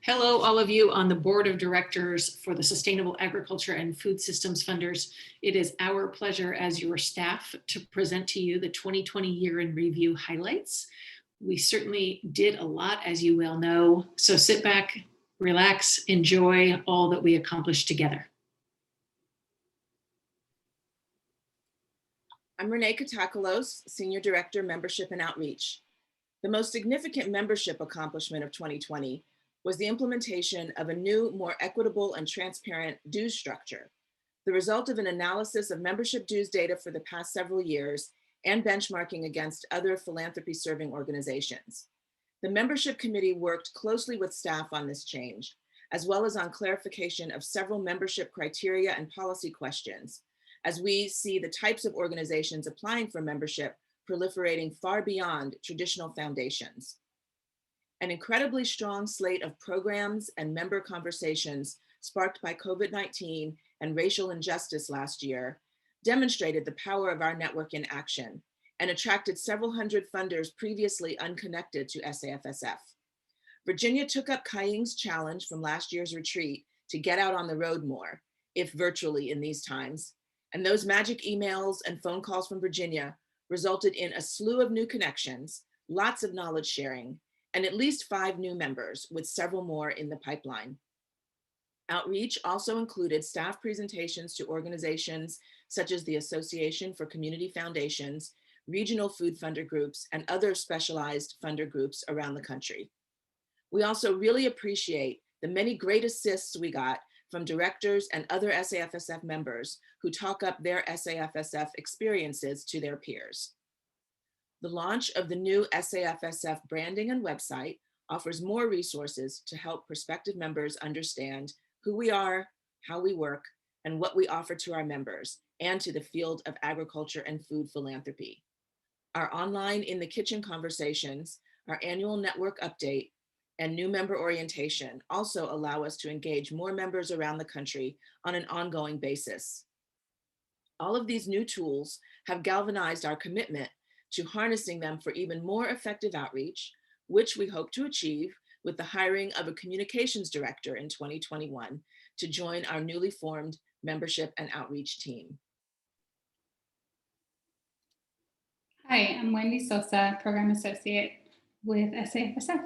Hello, all of you on the Board of Directors for the Sustainable Agriculture and Food Systems Funders. It is our pleasure as your staff to present to you the 2020 Year in Review highlights. We certainly did a lot, as you well know, so sit back, relax, enjoy all that we accomplished together. I'm Renee Katakalos, Senior Director, Membership and Outreach. The most significant membership accomplishment of 2020 was the implementation of a new, more equitable and transparent dues structure, the result of an analysis of membership dues data for the past several years and benchmarking against other philanthropy-serving organizations. The membership committee worked closely with staff on this change, as well as on clarification of several membership criteria and policy questions, as we see the types of organizations applying for membership proliferating far beyond traditional foundations. An incredibly strong slate of programs and member conversations sparked by COVID-19 and racial injustice last year demonstrated the power of our network in action and attracted several hundred funders previously unconnected to SAFSF. Virginia took up Kai-Ying's challenge from last year's retreat to get out on the road more, if virtually in these times, and those magic emails and phone calls from Virginia resulted in a slew of new connections, lots of knowledge sharing, and at least 5 new members, with several more in the pipeline. Outreach also included staff presentations to organizations such as the Association for Community Foundations, regional food funder groups, and other specialized funder groups around the country. We also really appreciate the many great assists we got from directors and other SAFSF members who talk up their SAFSF experiences to their peers. The launch of the new SAFSF branding and website offers more resources to help prospective members understand who we are, how we work, and what we offer to our members and to the field of agriculture and food philanthropy. Our online In the Kitchen conversations, our annual network update, and new member orientation also allow us to engage more members around the country on an ongoing basis. All of these new tools have galvanized our commitment to harnessing them for even more effective outreach, which we hope to achieve with the hiring of a communications director in 2021 to join our newly formed membership and outreach team. Hi, I'm Wendy Sosa, Program Associate with SAFSF.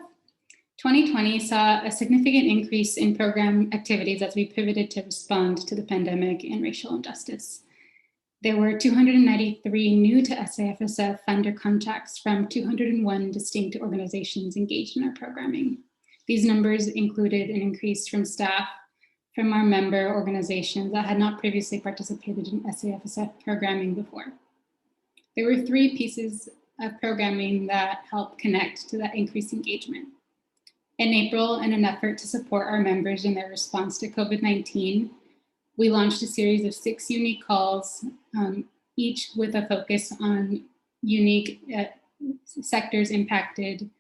2020 saw a significant increase in program activities as we pivoted to respond to the pandemic and racial injustice. There were 293 new to SAFSF funder contacts from 201 distinct organizations engaged in our programming. These numbers included an increase from staff from our member organizations that had not previously participated in SAFSF programming before. There were 3 pieces of programming that helped connect to that increased engagement. In April, in an effort to support our members in their response to COVID-19, we launched a series of 6 unique calls, each with a focus on unique sectors impacted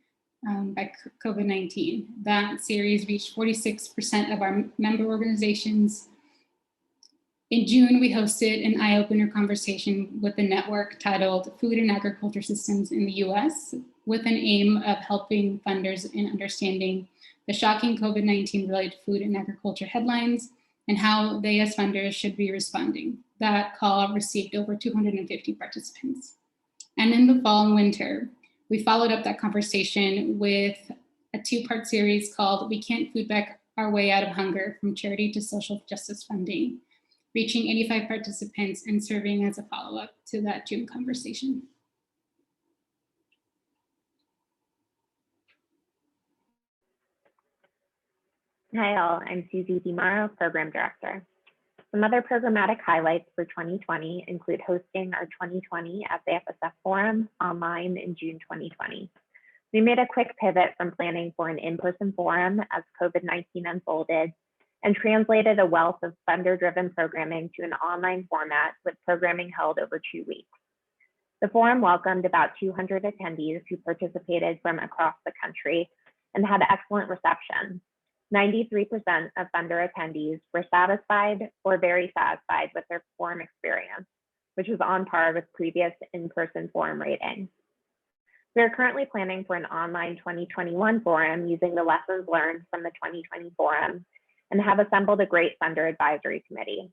by COVID-19. That series reached 46% of our member organizations. In June, we hosted an eye-opener conversation with the network titled Food and Agriculture Systems in the US, with an aim of helping funders in understanding the shocking COVID-19 related food and agriculture headlines and how they as funders should be responding. That call received over 250 participants. And in the fall and winter, we followed up that conversation with a 2-part series called We Can't Food Back Our Way Out of Hunger, From Charity to Social Justice Funding, reaching 85 participants and serving as a follow-up to that June conversation. Hi all, I'm Susie DiMauro, Program Director. Some other programmatic highlights for 2020 include hosting our 2020 SAFSF Forum online in June 2020. We made a quick pivot from planning for an in-person forum as COVID-19 unfolded and translated a wealth of funder-driven programming to an online format with programming held over 2 weeks. The forum welcomed about 200 attendees who participated from across the country and had excellent reception. 93% of funder attendees were satisfied or very satisfied with their forum experience, which was on par with previous in-person forum ratings. We are currently planning for an online 2021 forum using the lessons learned from the 2020 forum and have assembled a great funder advisory committee.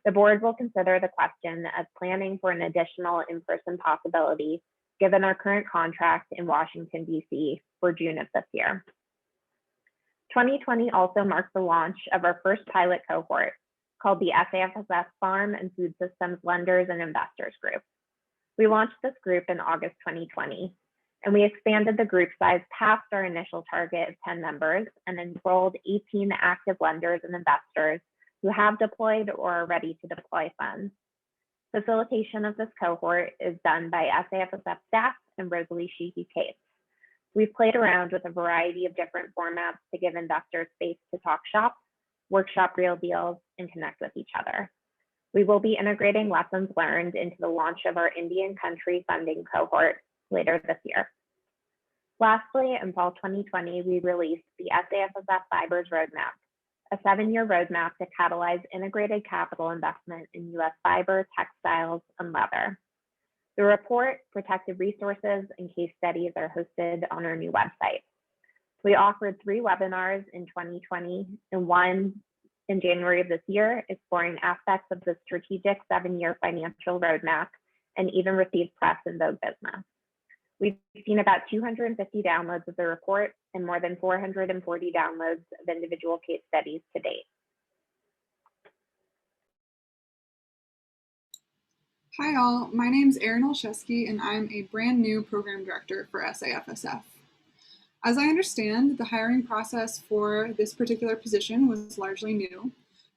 The board will consider the question of planning for an additional in-person possibility given our current contract in Washington, D.C. for June of this year. 2020 also marks the launch of our first pilot cohort called the SAFSF Farm and Food Systems Lenders and Investors Group. We launched this group in August 2020, and we expanded the group size past our initial target of 10 members and enrolled 18 active lenders and investors who have deployed or are ready to deploy funds. Facilitation of this cohort is done by SAFSF staff and Rosalie Sheehy-Cates. We've played around with a variety of different formats to give investors space to talk shop, workshop real deals, and connect with each other. We will be integrating lessons learned into the launch of our Indian country funding cohort later this year. Lastly, in fall 2020, we released the SAFSF Fibers Roadmap, a 7-year roadmap to catalyze integrated capital investment in U.S. fiber, textiles, and leather. The report, protected resources, and case studies are hosted on our new website. We offered 3 webinars in 2020 and 1 in January of this year, exploring aspects of the strategic 7-year financial roadmap, and even received press in Vogue Business. We've seen about 250 downloads of the report and more than 440 downloads of individual case studies to date. Hi all, my name is Erin Olszewski and I'm a brand new program director for SAFSF. As I understand, the hiring process for this particular position was largely new.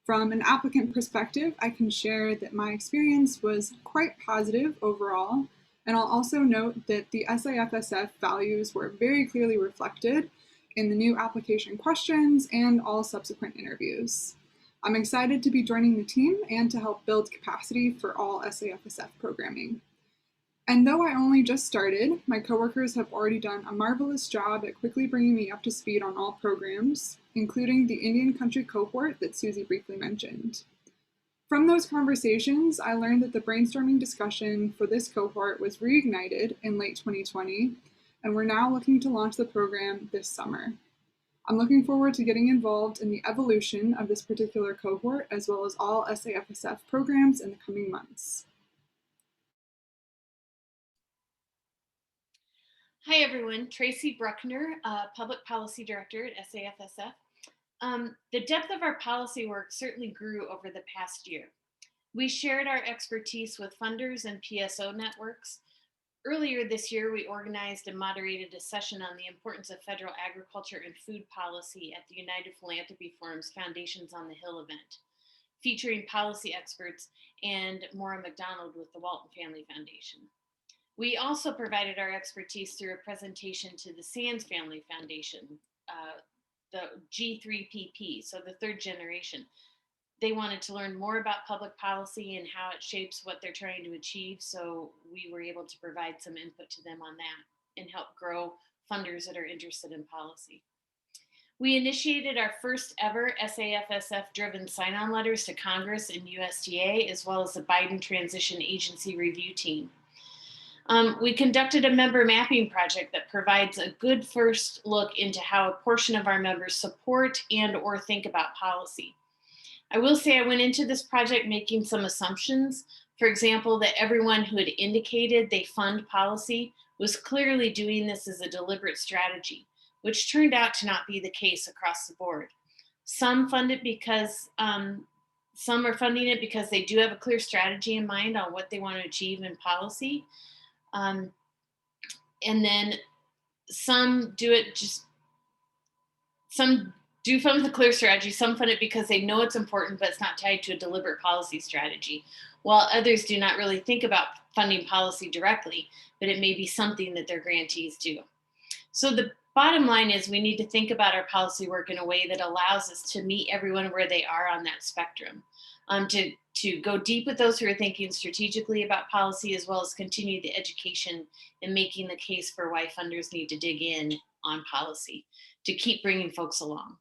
From an applicant perspective, I can share that my experience was quite positive overall, and I'll also note that the SAFSF values were very clearly reflected in the new application questions and all subsequent interviews. I'm excited to be joining the team and to help build capacity for all SAFSF programming. And though I only just started, my coworkers have already done a marvelous job at quickly bringing me up to speed on all programs, including the Indian country cohort that Susie briefly mentioned. From those conversations, I learned that the brainstorming discussion for this cohort was reignited in late 2020, and we're now looking to launch the program this summer. I'm looking forward to getting involved in the evolution of this particular cohort, as well as all SAFSF programs in the coming months. Hi everyone, Tracy Bruckner, Public Policy Director at SAFSF. The depth of our policy work certainly grew over the past year. We shared our expertise with funders and PSO networks. Earlier this year, we organized and moderated a session on the importance of federal agriculture and food policy at the United Philanthropy Forum's Foundations on the Hill event, featuring policy experts and Maura McDonald with the Walton Family Foundation. We also provided our expertise through a presentation to the Sands Family Foundation, the G3PP, so the 3rd generation. They wanted to learn more about public policy and how it shapes what they're trying to achieve, so we were able to provide some input to them on that and help grow funders that are interested in policy. We initiated our first ever SAFSF-driven sign-on letters to Congress and USDA, as well as the Biden Transition Agency Review Team. We conducted a member mapping project that provides a good first look into how a portion of our members support and or think about policy. I will say I went into this project making some assumptions. For example, that everyone who had indicated they fund policy was clearly doing this as a deliberate strategy, which turned out to not be the case across the board. Some fund it because, some are funding it because they do have a clear strategy in mind on what they want to achieve in policy. And then some do it some do fund the clear strategy, some fund it because they know it's important, but it's not tied to a deliberate policy strategy, while others do not really think about funding policy directly, but it may be something that their grantees do. So the bottom line is we need to think about our policy work in a way that allows us to meet everyone where they are on that spectrum, to go deep with those who are thinking strategically about policy, as well as continue the education and making the case for why funders need to dig in on policy to keep bringing folks along.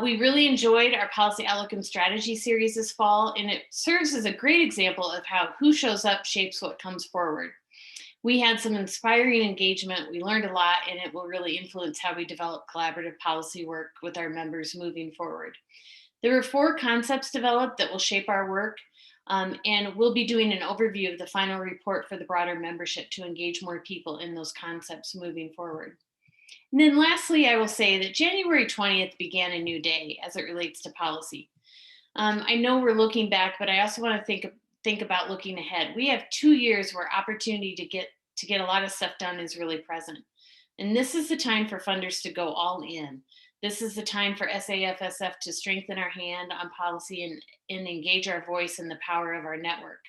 We really enjoyed our Policy Outlook and Strategy series this fall, and it serves as a great example of how who shows up shapes what comes forward. We had some inspiring engagement. We learned a lot, and it will really influence how we develop collaborative policy work with our members moving forward. There were 4 concepts developed that will shape our work, and we'll be doing an overview of the final report for the broader membership to engage more people in those concepts moving forward. And then lastly, I will say that January 20th began a new day as it relates to policy. I know we're looking back, but I also want to think about looking ahead. We have 2 years where opportunity to get a lot of stuff done is really present. And this is the time for funders to go all in. This is the time for SAFSF to strengthen our hand on policy and engage our voice in the power of our network.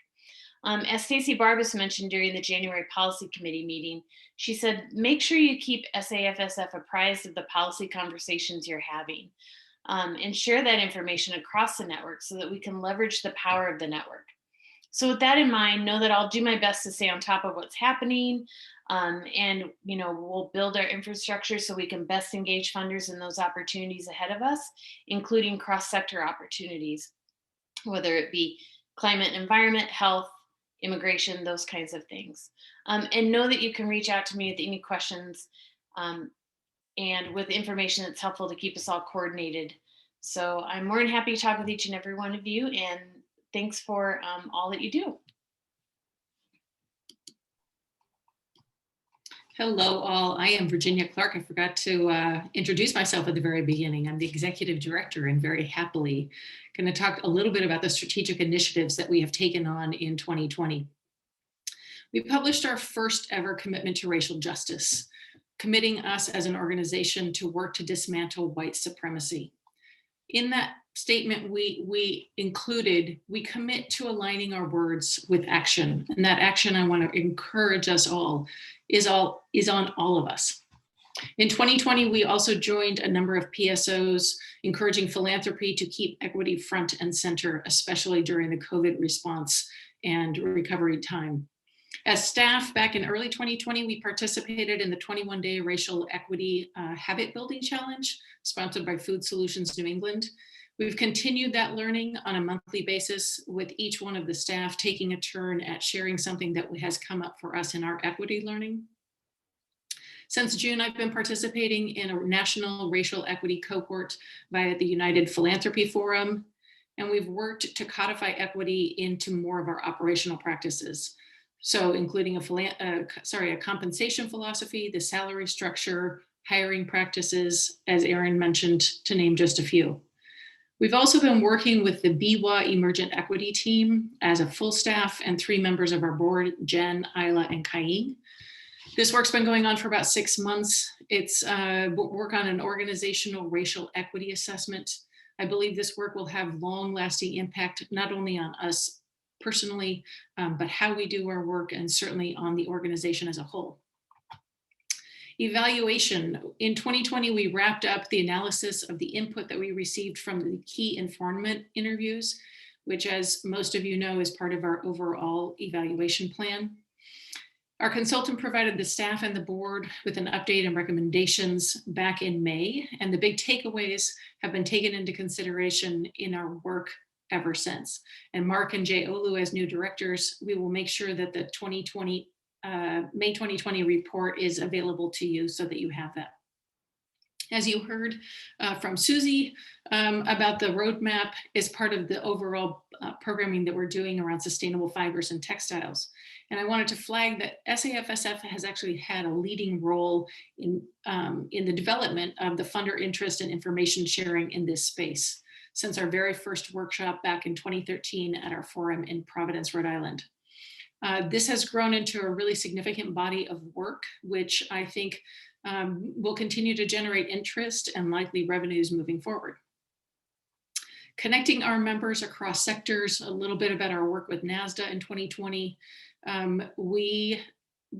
As Stacey Barbas mentioned during the January Policy Committee meeting, she said, make sure you keep SAFSF apprised of the policy conversations you're having, and share that information across the network so that we can leverage the power of the network. So with that in mind, know that I'll do my best to stay on top of what's happening, and we'll build our infrastructure so we can best engage funders in those opportunities ahead of us, including cross-sector opportunities, whether it be climate and environment, health, immigration, those kinds of things. And know that you can reach out to me with any questions, and with information that's helpful to keep us all coordinated. So I'm more than happy to talk with each and every one of you, and thanks for all that you do. Hello all, I am Virginia Clark. I forgot to introduce myself at the very beginning. I'm the executive director and very happily going to talk a little bit about the strategic initiatives that we have taken on in 2020. We published our first ever commitment to racial justice, committing us as an organization to work to dismantle white supremacy. In that statement, we included, we commit to aligning our words with action. And that action, I want to encourage us all, is on all of us. In 2020, we also joined a number of PSOs encouraging philanthropy to keep equity front and center, especially during the COVID response and recovery time. As staff, back in early 2020, we participated in the 21-day Racial Equity Habit Building Challenge, sponsored by Food Solutions New England. We've continued that learning on a monthly basis, with each one of the staff taking a turn at sharing something that has come up for us in our equity learning. Since June, I've been participating in a national racial equity cohort via the United Philanthropy Forum, and we've worked to codify equity into more of our operational practices. So including a compensation philosophy, the salary structure, hiring practices, as Erin mentioned, to name just a few. We've also been working with the BWA Emergent Equity team as a full staff and 3 members of our board, Jen, Isla, and Kayin. This work's been going on for about 6 months. It's work on an organizational racial equity assessment. I believe this work will have long-lasting impact, not only on us personally, but how we do our work, and certainly on the organization as a whole. Evaluation. In 2020, we wrapped up the analysis of the input that we received from the key informant interviews, which, as most of you know, is part of our overall evaluation plan. Our consultant provided the staff and the board with an update and recommendations back in May, and the big takeaways have been taken into consideration in our work ever since. And Mark and Jay Olu, as new directors, we will make sure that the May 2020 report is available to you so that you have that. As you heard from Susie about the roadmap as part of the overall programming that we're doing around sustainable fibers and textiles. And I wanted to flag that SAFSF has actually had a leading role in the development of the funder interest and information sharing in this space since our very first workshop back in 2013 at our forum in Providence, Rhode Island. This has grown into a really significant body of work, which I think will continue to generate interest and likely revenues moving forward. Connecting our members across sectors, a little bit about our work with NASDA in 2020. We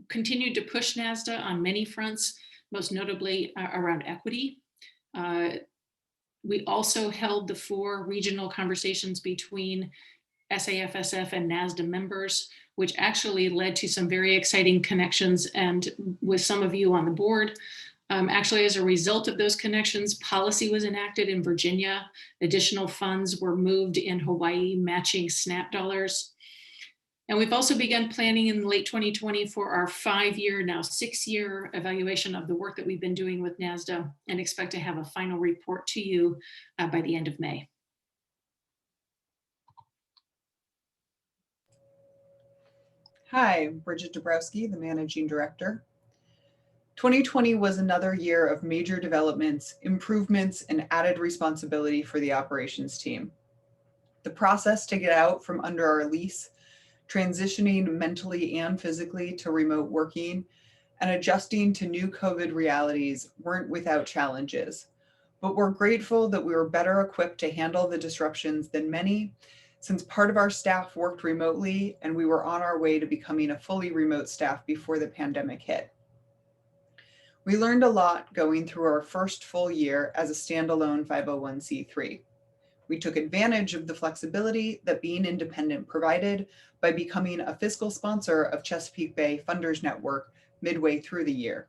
continued to push NASDA on many fronts, most notably around equity. We also held the 4 regional conversations between SAFSF and NASDA members, which actually led to some very exciting connections, and with some of you on the board. Actually, as a result of those connections, policy was enacted in Virginia. Additional funds were moved in Hawaii, matching SNAP dollars. And we've also begun planning in late 2020 for our 5-year, now 6-year evaluation of the work that we've been doing with NASDA, and expect to have a final report to you by the end of May. Hi, Bridget Dabrowski, the Managing Director. 2020 was another year of major developments, improvements, and added responsibility for the operations team. The process to get out from under our lease, transitioning mentally and physically to remote working, and adjusting to new COVID realities weren't without challenges. But we're grateful that we were better equipped to handle the disruptions than many, since part of our staff worked remotely and we were on our way to becoming a fully remote staff before the pandemic hit. We learned a lot going through our first full year as a standalone 501c3. We took advantage of the flexibility that being independent provided by becoming a fiscal sponsor of Chesapeake Bay Funders Network midway through the year.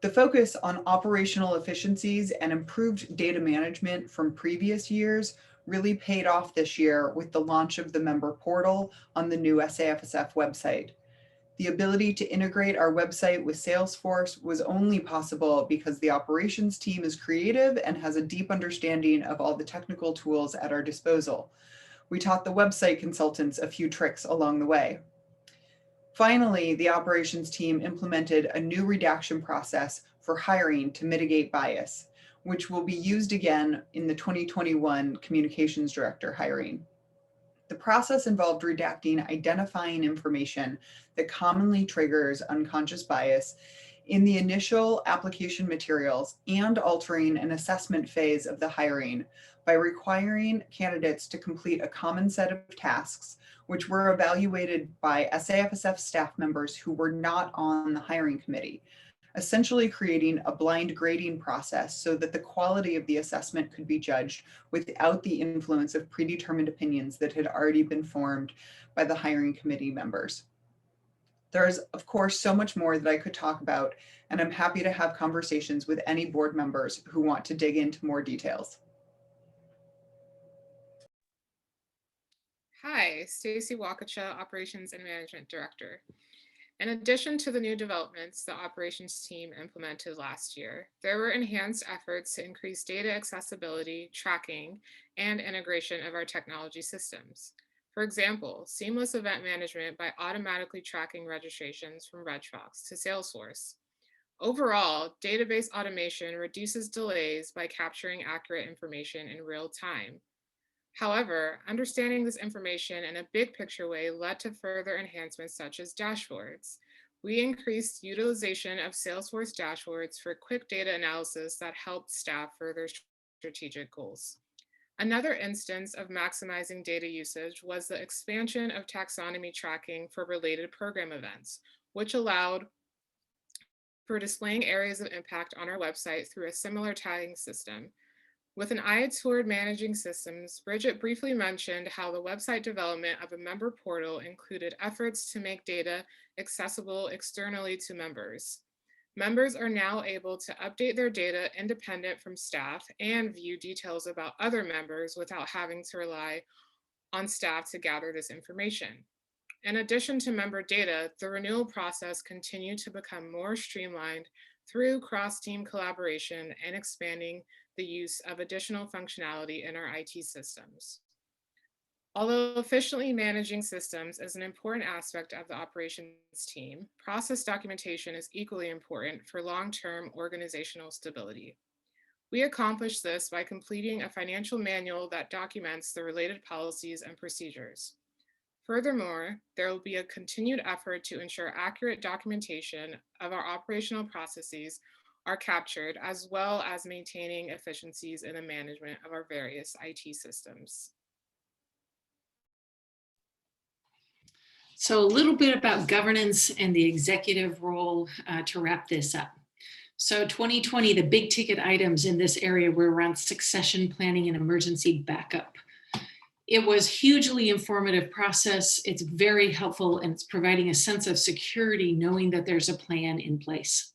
The focus on operational efficiencies and improved data management from previous years really paid off this year with the launch of the member portal on the new SAFSF website. The ability to integrate our website with Salesforce was only possible because the operations team is creative and has a deep understanding of all the technical tools at our disposal. We taught the website consultants a few tricks along the way. Finally, the operations team implemented a new redaction process for hiring to mitigate bias, which will be used again in the 2021 communications director hiring. The process involved redacting identifying information that commonly triggers unconscious bias in the initial application materials and altering an assessment phase of the hiring by requiring candidates to complete a common set of tasks, which were evaluated by SAFSF staff members who were not on the hiring committee, essentially creating a blind grading process so that the quality of the assessment could be judged without the influence of predetermined opinions that had already been formed by the hiring committee members. There's, of course, so much more that I could talk about, and I'm happy to have conversations with any board members who want to dig into more details. Hi, Stacy Waukesha, Operations and Management Director. In addition to the new developments the operations team implemented last year, there were enhanced efforts to increase data accessibility, tracking, and integration of our technology systems. For example, seamless event management by automatically tracking registrations from Regfox to Salesforce. Overall, database automation reduces delays by capturing accurate information in real time. However, understanding this information in a big picture way led to further enhancements such as dashboards. We increased utilization of Salesforce dashboards for quick data analysis that helped staff further strategic goals. Another instance of maximizing data usage was the expansion of taxonomy tracking for related program events, which allowed for displaying areas of impact on our website through a similar tagging system. With an eye toward managing systems, Bridget briefly mentioned how the website development of a member portal included efforts to make data accessible externally to members. Members are now able to update their data independent from staff and view details about other members without having to rely on staff to gather this information. In addition to member data, the renewal process continued to become more streamlined through cross-team collaboration and expanding the use of additional functionality in our IT systems. Although efficiently managing systems is an important aspect of the operations team, process documentation is equally important for long-term organizational stability. We accomplish this by completing a financial manual that documents the related policies and procedures. Furthermore, there will be a continued effort to ensure accurate documentation of our operational processes are captured, as well as maintaining efficiencies in the management of our various IT systems. So a little bit about governance and the executive role to wrap this up. So 2020, the big ticket items in this area were around succession planning and emergency backup. It was hugely informative process. It's very helpful, and it's providing a sense of security knowing that there's a plan in place.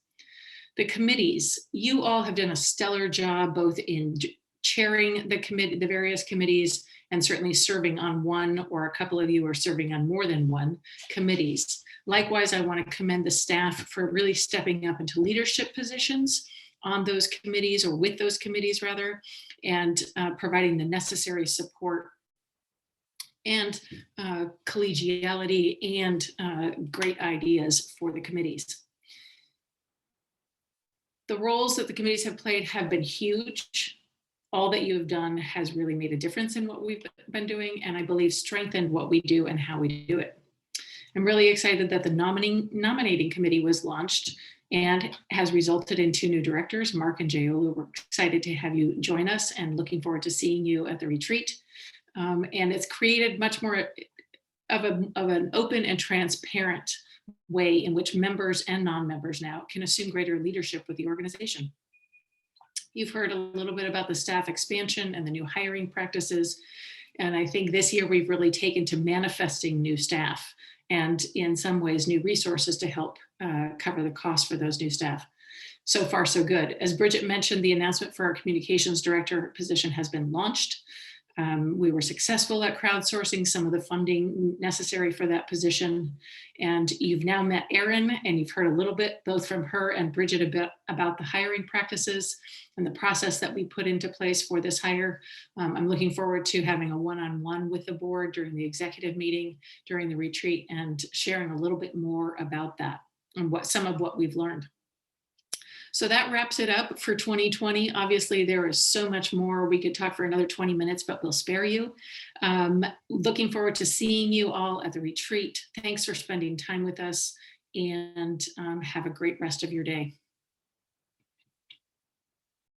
The committees, you all have done a stellar job both in chairing the various committees and certainly serving on one, or a couple of you are serving on more than one, committees. Likewise, I want to commend the staff for really stepping up into leadership positions on those committees, or with those committees rather, and providing the necessary support and collegiality and great ideas for the committees. The roles that the committees have played have been huge. All that you have done has really made a difference in what we've been doing, and I believe strengthened what we do and how we do it. I'm really excited that the nominating committee was launched and has resulted in 2 new directors, Mark and Jaolu. We're excited to have you join us and looking forward to seeing you at the retreat. And it's created much more of an open and transparent way in which members and non-members now can assume greater leadership with the organization. You've heard a little bit about the staff expansion and the new hiring practices. And I think this year we've really taken to manifesting new staff and in some ways new resources to help cover the cost for those new staff. So far, so good. As Bridget mentioned, the announcement for our communications director position has been launched. We were successful at crowdsourcing some of the funding necessary for that position. And you've now met Erin, and you've heard a little bit both from her and Bridget about the hiring practices and the process that we put into place for this hire. I'm looking forward to having a one-on-one with the board during the executive meeting, during the retreat, and sharing a little bit more about that and some of what we've learned. So that wraps it up for 2020. Obviously, there is so much more. We could talk for another 20 minutes, but we'll spare you. Looking forward to seeing you all at the retreat. Thanks for spending time with us, and have a great rest of your day.